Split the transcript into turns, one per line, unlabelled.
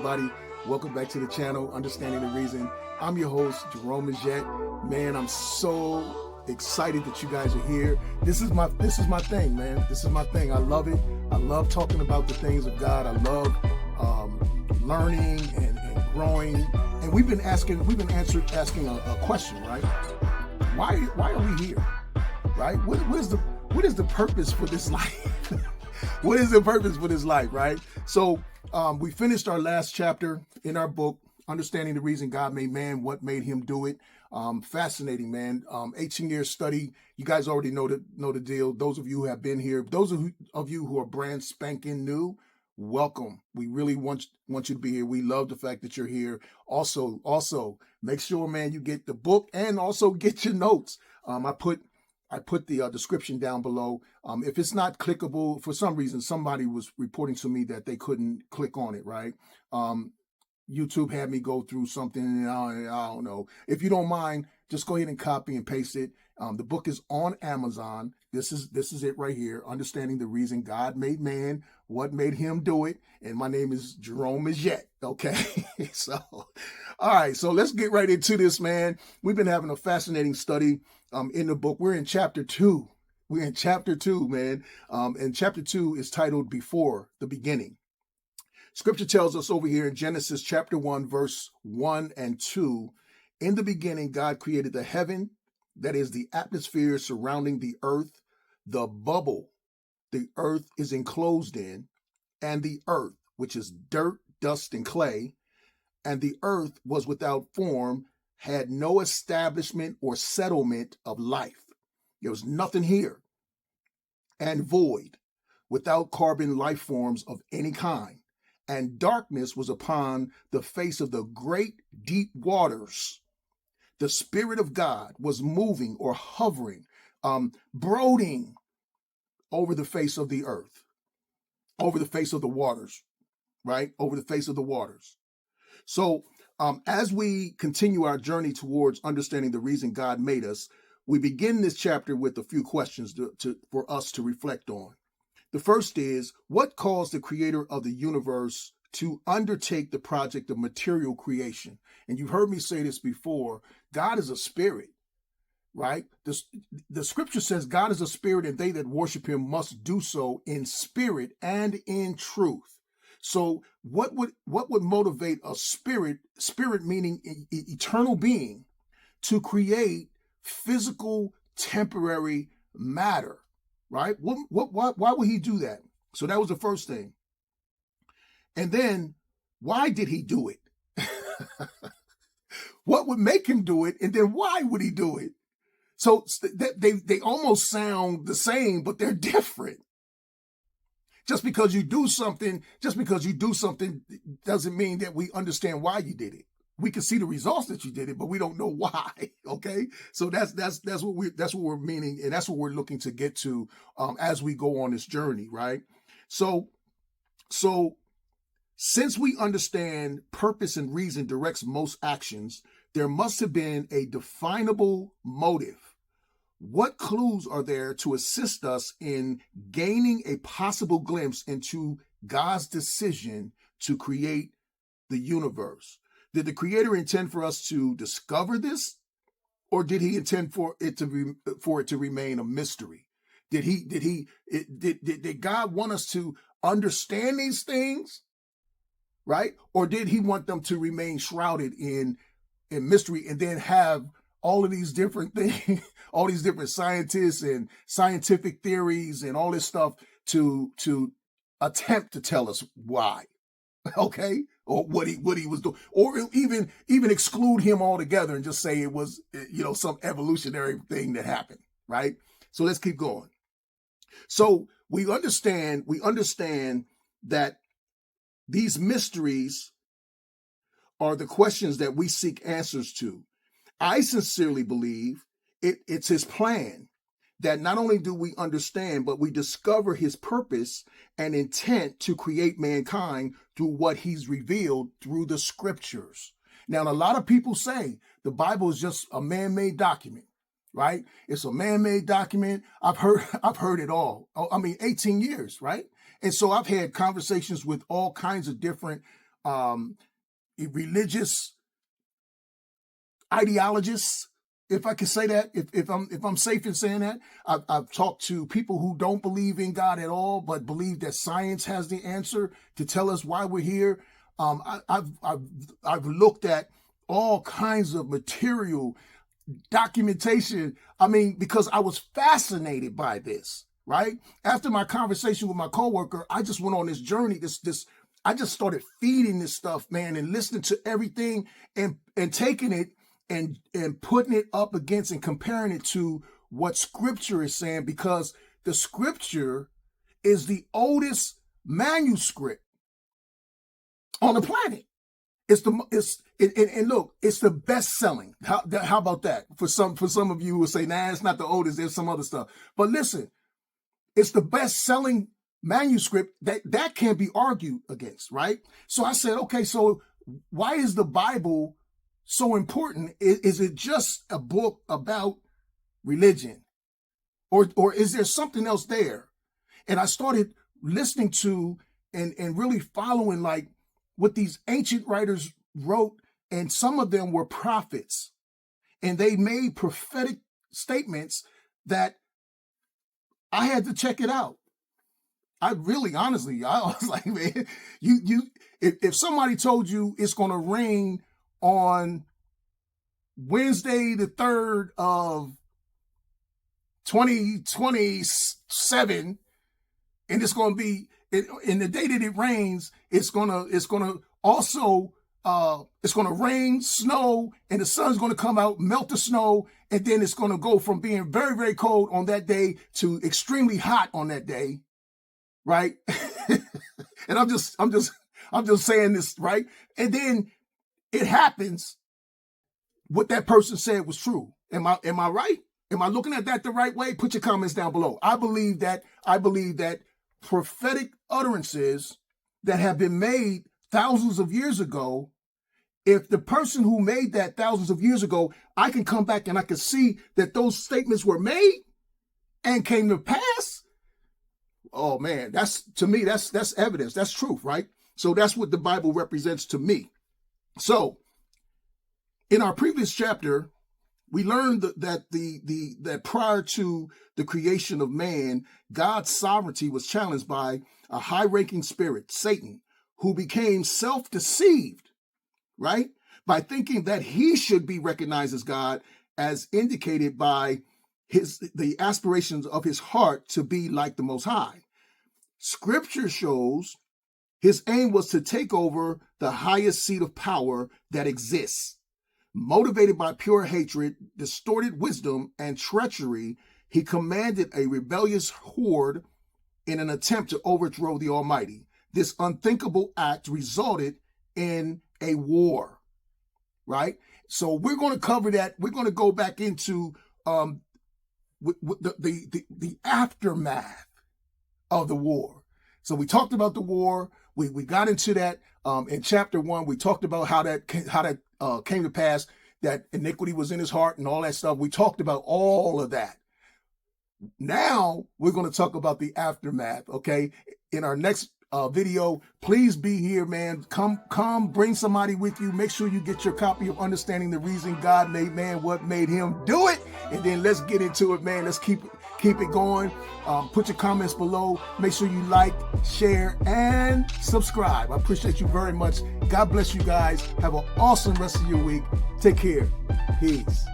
everybody? Welcome back to the channel, Understanding the Reason. I'm your host, Jerome Majette. Man, I'm so excited that you guys are here. This is my thing, man. This is my thing. I love it. I love talking about the things of God. I love learning and growing. And we've been asking a question, right? Why are we here? Right? What is the purpose for this life? What is the purpose for this life, right? So we finished our last chapter in our book, Understanding the Reason God Made Man, What Made Him Do It. Fascinating, man. 18-year study. You guys already know the deal. Those of you who have been here, those of you who are brand spanking new, welcome. We really want you to be here. We love the fact that you're here. Also, make sure, man, you get the book and also get your notes. I put the description down below. If it's not clickable, for some reason, somebody was reporting to me that they couldn't click on it, right? YouTube had me go through something, and I don't know. If you don't mind, just go ahead and copy and paste it. The book is on Amazon. This is it right here, Understanding the Reason God Made Man, What Made Him Do It. And my name is Jerome Majette, okay? So, all right, so let's get right into this, man. We've been having a fascinating study in the book. We're in chapter 2. We're in chapter 2, man. And chapter 2 is titled Before the Beginning. Scripture tells us over here in Genesis chapter 1, verse 1 and 2, in the beginning, God created the heaven, that is the atmosphere surrounding the earth, the bubble the earth is enclosed in, and the earth, which is dirt, dust, and clay, and the earth was without form, had no establishment or settlement of life. There was nothing here, and void, without carbon life forms of any kind. And darkness was upon the face of the great deep waters. The Spirit of God was moving or hovering, brooding over the face of the earth, over the face of the waters, right? Over the face of the waters. So as we continue our journey towards understanding the reason God made us, we begin this chapter with a few questions for us to reflect on. The first is, what caused the creator of the universe to undertake the project of material creation? And you've heard me say this before. God is a spirit, right? The scripture says God is a spirit, and they that worship him must do so in spirit and in truth. So what would motivate a spirit meaning eternal being, to create physical temporary matter, right? Why would he do that? So that was the first thing. And then, why did he do it? What would make him do it? And then why would he do it? So they almost sound the same, but they're different. Just because you do something doesn't mean that we understand why you did it. We can see the results that you did it, but we don't know why. Okay, so that's what we're meaning, and that's what we're looking to get to as we go on this journey, right? So since we understand purpose and reason directs most actions, there must have been a definable motive. What clues are there to assist us in gaining a possible glimpse into God's decision to create the universe? Did the creator intend for us to discover this, or did he intend for it to remain a mystery? Did God want us to understand these things, right? Or did he want them to remain shrouded in mystery, and then have all of these different things, all these different scientists and scientific theories and all this stuff to attempt to tell us why? Okay, or what he was doing, or even exclude him altogether and just say it was, some evolutionary thing that happened, right? So let's keep going. So we understand that these mysteries are the questions that we seek answers to. I sincerely believe it's his plan that not only do we understand, but we discover his purpose and intent to create mankind through what he's revealed through the scriptures. Now, a lot of people say the Bible is just a man-made document, right? It's a man-made document. I've heard it all. 18 years, right? And so I've had conversations with all kinds of different religious ideologists, if I can say that, if I'm safe in saying that. I've talked to people who don't believe in God at all, but believe that science has the answer to tell us why we're here. I've looked at all kinds of material, documentation. I mean, because I was fascinated by this, right? After my conversation with my coworker, I just went on this journey. I just started feeding this stuff, man, and listening to everything and taking it and putting it up against and comparing it to what scripture is saying, because the scripture is the oldest manuscript on the planet. And look, it's the best selling. How about that? For some of you who will say, nah, it's not the oldest, there's some other stuff. But listen, it's the best selling manuscript that can't be argued against, right? So I said, okay, so why is the Bible so important? Is it just a book about religion? Or is there something else there? And I started listening to and really following like what these ancient writers wrote, and some of them were prophets, and they made prophetic statements that I had to check it out. I really, honestly, I was like, man, if somebody told you it's going to rain on Wednesday, the 3rd of 2027, and it's going to be, in the day that it rains, it's going to also, it's going to rain, snow, and the sun's going to come out, melt the snow, and then it's going to go from being very, very cold on that day to extremely hot on that day, right? And I'm just saying this, right? And then it happens. What that person said was true. Am I right? Am I looking at that the right way? Put your comments down below. I believe that prophetic utterances that have been made thousands of years ago, if the person who made that thousands of years ago, I can come back and I can see that those statements were made and came to pass. Oh man, to me, that's evidence. That's truth, right? So that's what the Bible represents to me. So in our previous chapter, we learned that prior to the creation of man, God's sovereignty was challenged by a high-ranking spirit, Satan, who became self-deceived, right? By thinking that he should be recognized as God, as indicated by the aspirations of his heart to be like the Most High. Scripture shows his aim was to take over the highest seat of power that exists. Motivated by pure hatred, distorted wisdom, and treachery, he commanded a rebellious horde in an attempt to overthrow the Almighty. This unthinkable act resulted in a war, right? So we're going to cover that. We're going to go back into the aftermath of the war. So we talked about the war. We got into that in chapter 1. We talked about how that came to pass, that iniquity was in his heart and all that stuff. We talked about all of that. Now we're going to talk about the aftermath, okay? In our next video, please be here, man. Come, bring somebody with you. Make sure you get your copy of Understanding the Reason God Made Man, What Made Him Do It. And then let's get into it, man. Let's keep it going. Put your comments below. Make sure you like, share, and subscribe. I appreciate you very much. God bless you guys. Have an awesome rest of your week. Take care. Peace.